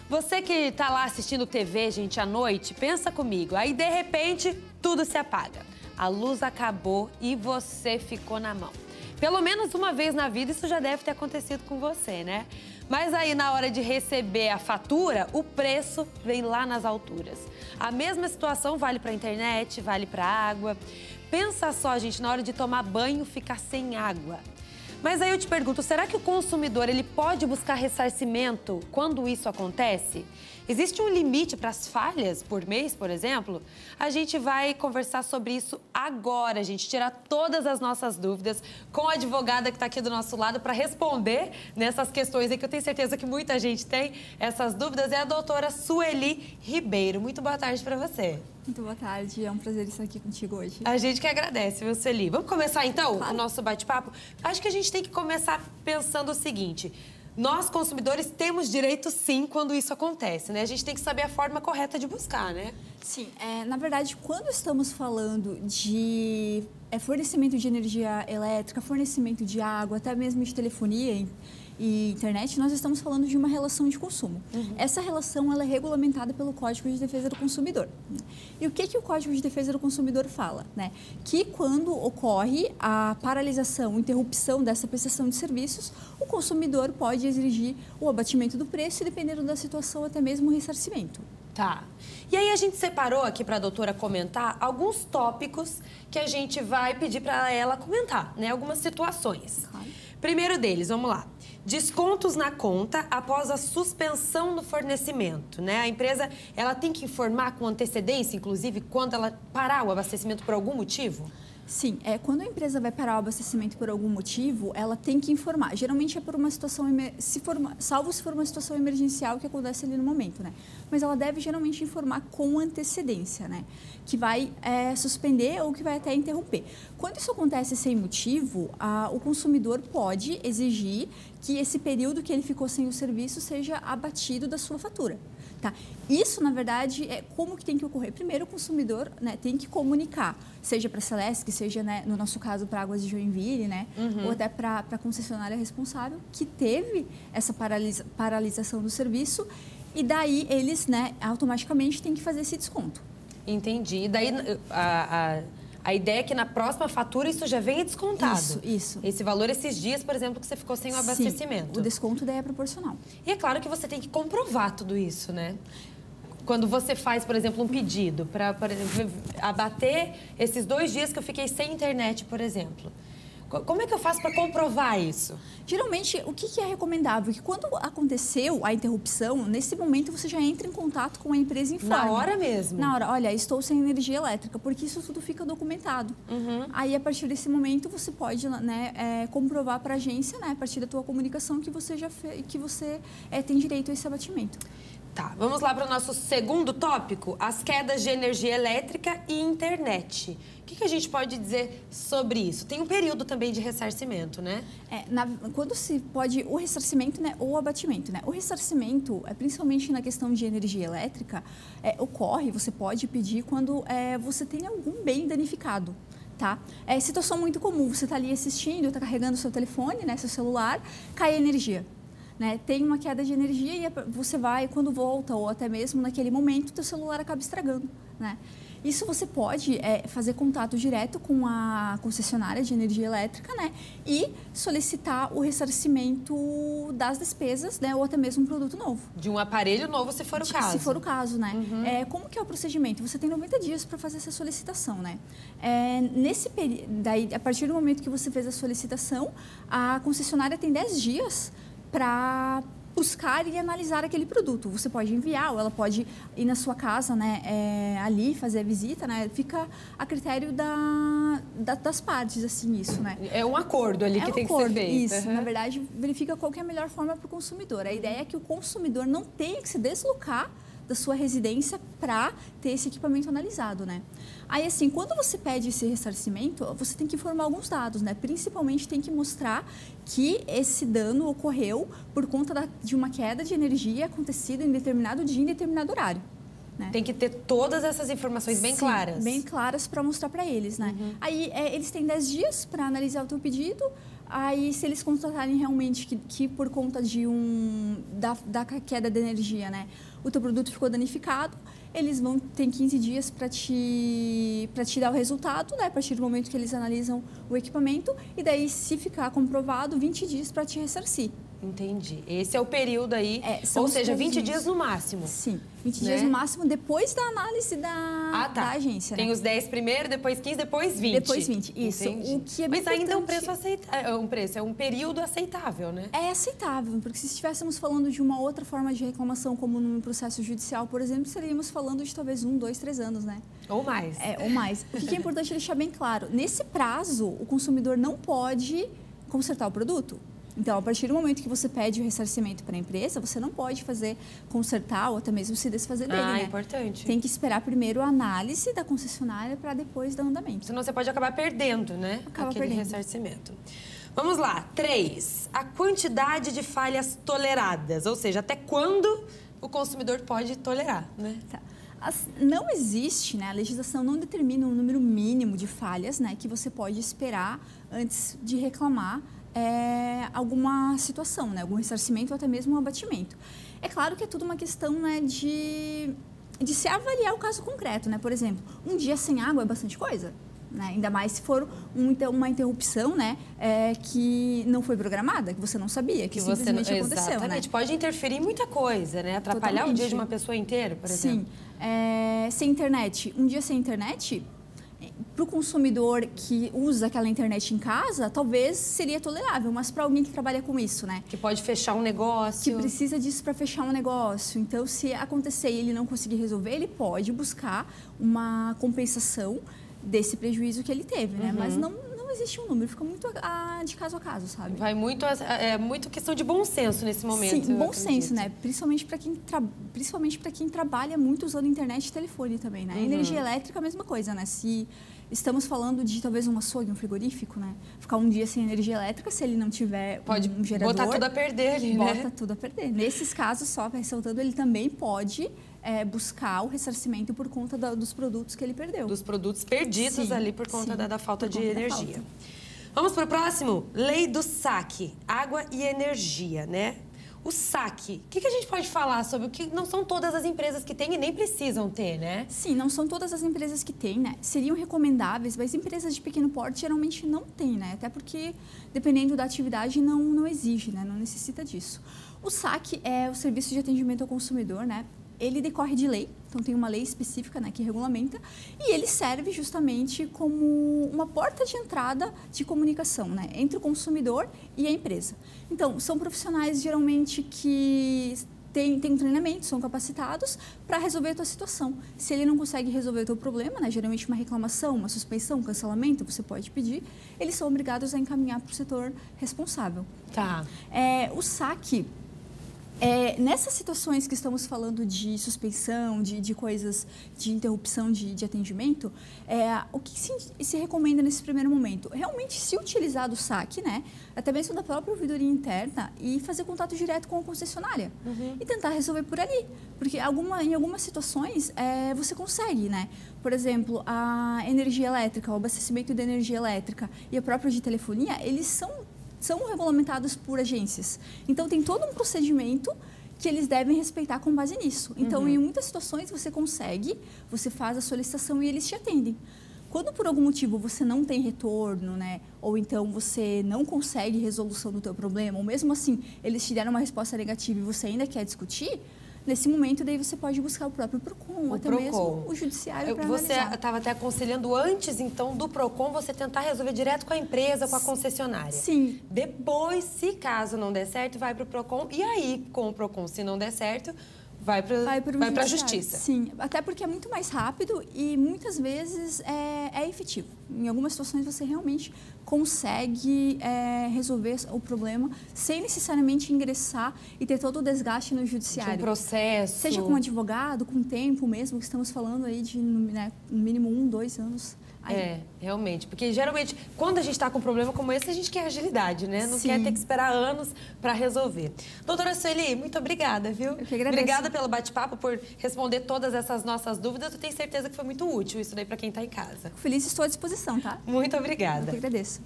Você que tá lá assistindo TV, gente, à noite, pensa comigo. Aí, de repente, tudo se apaga. A luz acabou e você ficou na mão. Pelo menos uma vez na vida isso já deve ter acontecido com você, né? Mas aí, na hora de receber a fatura, o preço vem lá nas alturas. A mesma situação vale para a internet, vale para a água. Pensa só, gente, na hora de tomar banho, ficar sem água. Mas aí eu te pergunto, será que o consumidor ele pode buscar ressarcimento quando isso acontece? Existe um limite para as falhas por mês, por exemplo? A gente vai conversar sobre isso agora, gente, tirar todas as nossas dúvidas com a advogada que está aqui do nosso lado para responder nessas questões aí que eu tenho certeza que muita gente tem essas dúvidas. É a doutora Sueli Ribeiro. Muito boa tarde para você. Muito boa tarde, é um prazer estar aqui contigo hoje. A gente que agradece, viu, Sueli? Vamos começar então Claro. o nosso bate-papo? Acho que a gente tem que começar pensando o seguinte: nós, consumidores, temos direito sim quando isso acontece, né? A gente tem que saber a forma correta de buscar, né? Sim, na verdade, quando estamos falando de fornecimento de energia elétrica, fornecimento de água, até mesmo de telefonia e internet, nós estamos falando de uma relação de consumo. Essa relação ela é regulamentada pelo Código de Defesa do Consumidor. E o que o Código de Defesa do Consumidor fala? Né? Que quando ocorre a paralisação, interrupção dessa prestação de serviços, o consumidor pode exigir o abatimento do preço e, dependendo da situação, até mesmo o ressarcimento. Tá. E aí a gente separou aqui para a doutora comentar alguns tópicos que a gente vai pedir para ela comentar, né? Algumas situações. Claro. Primeiro deles, vamos lá. Descontos na conta após a suspensão do fornecimento, né? A empresa, ela tem que informar com antecedência, inclusive, quando ela parar o abastecimento por algum motivo? Sim, quando a empresa vai parar o abastecimento por algum motivo, ela tem que informar. Geralmente é por uma situação, salvo se for uma situação emergencial que acontece ali no momento, né? Mas ela deve geralmente informar com antecedência, né? Que vai suspender ou que vai até interromper. Quando isso acontece sem motivo, o consumidor pode exigir que esse período que ele ficou sem o serviço seja abatido da sua fatura. Tá? Isso, na verdade, como que tem que ocorrer? Primeiro, o consumidor, né, tem que comunicar, seja para a Celesc, seja, né, no nosso caso, para Águas de Joinville, né, ou até para a concessionária responsável, que teve essa paralisação do serviço, e daí eles, né, automaticamente têm que fazer esse desconto. Entendi. E daí a ideia é que na próxima fatura isso já venha descontado. Isso. Esse valor, esses dias, por exemplo, que você ficou sem o abastecimento. Sim, o desconto daí é proporcional. E é claro que você tem que comprovar tudo isso, né? Quando você faz, por exemplo, um pedido para, por exemplo, abater esses 2 dias que eu fiquei sem internet, por exemplo. Como é que eu faço para comprovar isso? Geralmente, o que é recomendável? Que quando aconteceu a interrupção, nesse momento você já entra em contato com a empresa e informa. Na hora mesmo? Na hora. Olha, estou sem energia elétrica, porque isso tudo fica documentado. Aí, a partir desse momento, você pode, né, comprovar para a agência, né, a partir da tua comunicação, que você tem direito a esse abatimento. Tá, vamos lá para o nosso segundo tópico, as quedas de energia elétrica e internet. O que a gente pode dizer sobre isso? Tem um período também de ressarcimento, né? Quando se pode o ressarcimento, né, ou o abatimento, né? O ressarcimento, principalmente na questão de energia elétrica, ocorre, você pode pedir quando você tem algum bem danificado. Tá? É situação muito comum, você está ali assistindo, está carregando o seu telefone, né, seu celular, cai a energia. Né? Tem uma queda de energia e você vai, quando volta, ou até mesmo naquele momento, o teu celular acaba estragando. Né? Isso você pode fazer contato direto com a concessionária de energia elétrica, né? E solicitar o ressarcimento das despesas, né? Ou até mesmo um produto novo. De um aparelho novo, se for o caso. Se for o caso, né? Como que é o procedimento? Você tem 90 dias para fazer essa solicitação, né? Nesse período, daí, a partir do momento que você fez a solicitação, a concessionária tem 10 dias para buscar e analisar aquele produto. Você pode enviar ou ela pode ir na sua casa, né, ali fazer a visita, né, fica a critério das partes, assim, isso, né. É um acordo ali que tem que ser feito. Isso, na verdade, verifica qual que é a melhor forma para o consumidor. A ideia é que o consumidor não tenha que se deslocar da sua residência para ter esse equipamento analisado, né? Aí, assim, quando você pede esse ressarcimento, você tem que informar alguns dados, né? Principalmente tem que mostrar que esse dano ocorreu por conta de uma queda de energia acontecida em determinado dia, em determinado horário. Né? Tem que ter todas essas informações bem claras. Bem claras para mostrar para eles, né? Aí, eles têm 10 dias para analisar o teu pedido. Aí, se eles constatarem realmente que por conta da queda de energia, né, o teu produto ficou danificado, eles vão ter 15 dias para te dar o resultado, né, a partir do momento que eles analisam o equipamento, e daí, se ficar comprovado, 20 dias para te ressarcir. Entendi. Esse é o período aí, ou seja, 20 dias no máximo. Sim, 20 dias no máximo, depois da análise da agência. Tem os 10 primeiro, depois 15, depois 20. Depois 20, isso. Entendi. O que é bem Mas ainda é importante... é um período aceitável, né? É aceitável, porque se estivéssemos falando de uma outra forma de reclamação, como num processo judicial, por exemplo, estaríamos falando de talvez 1, 2, 3 anos, né? Ou mais. Ou mais. O que é importante deixar bem claro, nesse prazo, o consumidor não pode consertar o produto. Então, a partir do momento que você pede o ressarcimento para a empresa, você não pode consertar ou até mesmo se desfazer dele, né? É importante. Tem que esperar primeiro a análise da concessionária para depois dar andamento. Senão você pode acabar perdendo, né? Aquele ressarcimento. Vamos lá. 3. A quantidade de falhas toleradas. Ou seja, até quando o consumidor pode tolerar, né? Tá. Não existe, né? A legislação não determina um número mínimo de falhas, né, que você pode esperar antes de reclamar alguma situação, né? Algum ressarcimento ou até mesmo um abatimento. É claro que é tudo uma questão, né, de se avaliar o caso concreto, né? Por exemplo, um dia sem água é bastante coisa, né? Ainda mais se for uma interrupção, né, que não foi programada, que você não sabia, que simplesmente aconteceu. Exatamente, né? Pode interferir em muita coisa, né? Atrapalhar Totalmente. o dia de uma pessoa inteira, por exemplo. Sim. Sem internet, um dia sem internet, para o consumidor que usa aquela internet em casa, talvez seria tolerável, mas para alguém que trabalha com isso, né? Que pode fechar um negócio. Que precisa disso para fechar um negócio. Então, se acontecer e ele não conseguir resolver, ele pode buscar uma compensação desse prejuízo que ele teve, né? Mas não existe um número, fica muito de caso a caso, sabe? Vai muito, muito questão de bom senso nesse momento. Sim, bom senso, né? Principalmente para quem trabalha muito usando internet e telefone também, né? Energia elétrica, a mesma coisa, né? Se estamos falando de talvez um açougue, um frigorífico, né? Ficar um dia sem energia elétrica, se ele não tiver um gerador... Botar tudo a perder ali, né? Bota tudo a perder. Nesses casos, só ressaltando, ele também pode buscar o ressarcimento por conta dos produtos que ele perdeu. Dos produtos perdidos ali por conta da falta de energia. Vamos para o próximo? Lei do saque, água e energia, né? O saque, o que a gente pode falar sobre o que não são todas as empresas que têm e nem precisam ter, né? Sim, não são todas as empresas que têm, né? Seriam recomendáveis, mas empresas de pequeno porte geralmente não têm, né? Até porque, dependendo da atividade, não exige, né? Não necessita disso. O saque é o serviço de atendimento ao consumidor, né? Ele decorre de lei, então tem uma lei específica, né, que regulamenta, e ele serve justamente como uma porta de entrada de comunicação, né, entre o consumidor e a empresa. Então, são profissionais geralmente que têm um treinamento, são capacitados para resolver a tua situação. Se ele não consegue resolver o teu problema, né, geralmente uma reclamação, uma suspensão, um cancelamento, você pode pedir, eles são obrigados a encaminhar para o setor responsável. Tá. O saque... nessas situações que estamos falando de suspensão, de coisas, de interrupção de atendimento, o que se recomenda nesse primeiro momento? Realmente se utilizar do saque, né? Até mesmo da própria ouvidoria interna e fazer contato direto com a concessionária e tentar resolver por ali. Porque em algumas situações você consegue, né? Por exemplo, a energia elétrica, o abastecimento da energia elétrica e a própria de telefonia, eles são regulamentados por agências. Então, tem todo um procedimento que eles devem respeitar com base nisso. Então, em muitas situações, você faz a solicitação e eles te atendem. Quando, por algum motivo, você não tem retorno, né? Ou então você não consegue resolução do teu problema, ou mesmo assim, eles te deram uma resposta negativa e você ainda quer discutir, nesse momento, daí você pode buscar o próprio PROCON, ou até mesmo o judiciário para analisar. Você estava até aconselhando antes, então, do PROCON, você tentar resolver direto com a empresa, com a concessionária. Sim. Depois, se caso não der certo, vai para o PROCON. E aí, com o PROCON, se não der certo, vai para a justiça. Sim, até porque é muito mais rápido e muitas vezes é efetivo. Em algumas situações você realmente consegue resolver o problema sem necessariamente ingressar e ter todo o desgaste no judiciário. De um processo. Seja com um advogado, com tempo mesmo, que estamos falando aí de no mínimo 1, 2 anos. Realmente. Porque, geralmente, quando a gente está com um problema como esse, a gente quer agilidade, né? Não quer ter que esperar anos para resolver. Doutora Sueli, muito obrigada, viu? Eu que agradeço. Obrigada pelo bate-papo, por responder todas essas nossas dúvidas. Eu tenho certeza que foi muito útil isso daí para quem está em casa. Feliz, estou à disposição, tá? Muito obrigada. Eu que agradeço.